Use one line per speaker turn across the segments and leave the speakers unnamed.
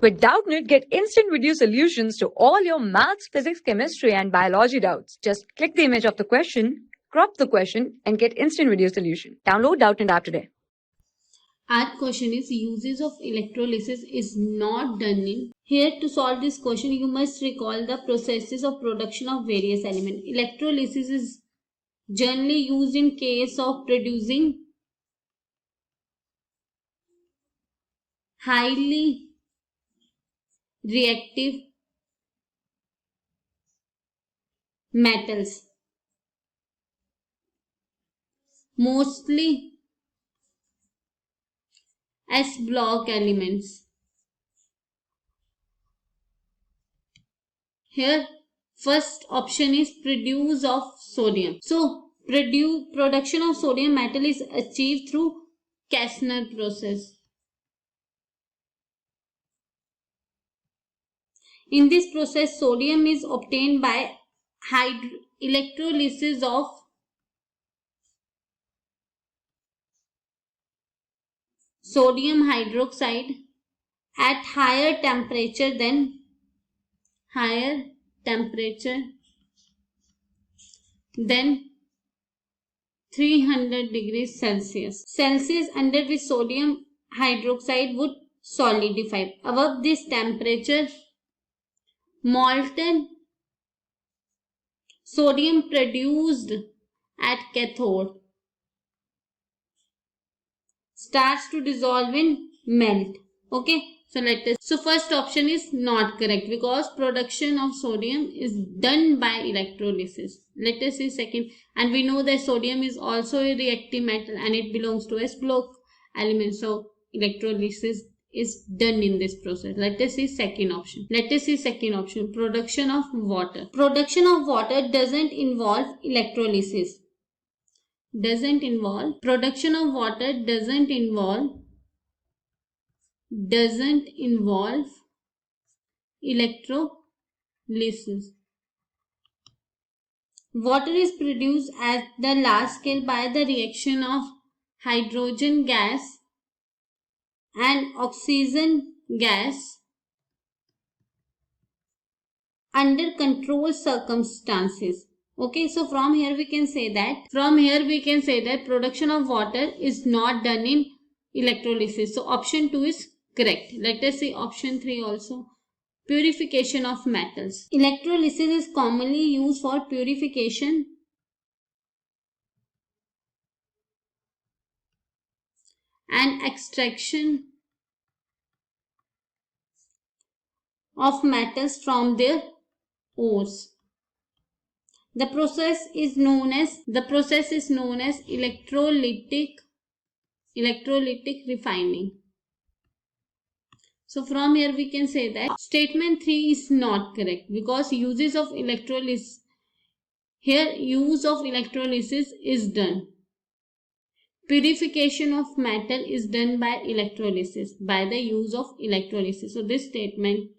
With Doubtnut, get instant video solutions to all your maths, physics, chemistry, and biology doubts. Just click the image of the question, crop the question, and get instant video solution. Download Doubtnut app today.
Our question is uses of electrolysis is not done in. Here to solve this question, you must recall the processes of production of various elements. Electrolysis is generally used in case of producing highly reactive metals, mostly S block elements. Here first option is produce of sodium. So production of sodium metal is achieved through Kastner process. In this process, sodium is obtained by electrolysis of sodium hydroxide at higher temperature than 300 degrees Celsius. Celsius under which sodium hydroxide would solidify. Above this temperature, molten sodium produced at cathode starts to dissolve in melt. Okay, so first option is not correct because production of sodium is done by electrolysis. Let us see second, and we know that sodium is also a reactive metal and it belongs to S block element. So electrolysis is done in this process. Let us see second option. Production of water. Production of water doesn't involve electrolysis. Production of water doesn't involve electrolysis. Water is produced at the large scale by the reaction of hydrogen gas and oxygen gas under controlled circumstances. Okay, so from here we can say that production of water is not done in electrolysis. So option 2 is correct. Let us see option 3 also. Purification of metals. Electrolysis is commonly used for purification and extraction of metals from their ores. The process is known as electrolytic refining. So from here we can say that statement 3 is not correct because use of electrolysis is done. Purification of metal is done by electrolysis, by the use of electrolysis. So this statement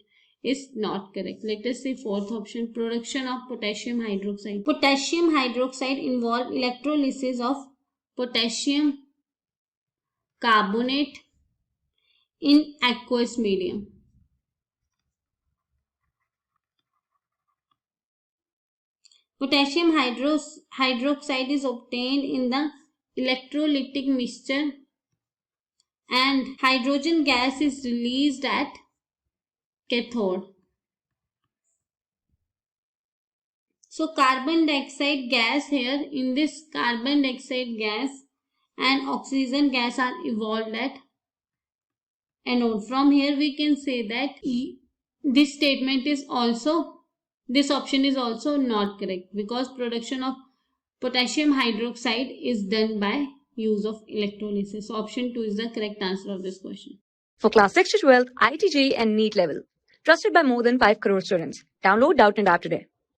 is not correct. Let us see fourth option, production of potassium hydroxide. Potassium hydroxide involve electrolysis of potassium carbonate in aqueous medium. Potassium hydroxide is obtained in the electrolytic mixture and hydrogen gas is released at cathode. So carbon dioxide gas here, in this carbon dioxide gas and oxygen gas are evolved at anode. From here we can say that this option is also not correct because production of potassium hydroxide is done by use of electrolysis. So option 2 is the correct answer of this question.
For class 6 to 12, IIT JEE and NEET level. Trusted by more than 5 crore students. Download Doubtnut app today.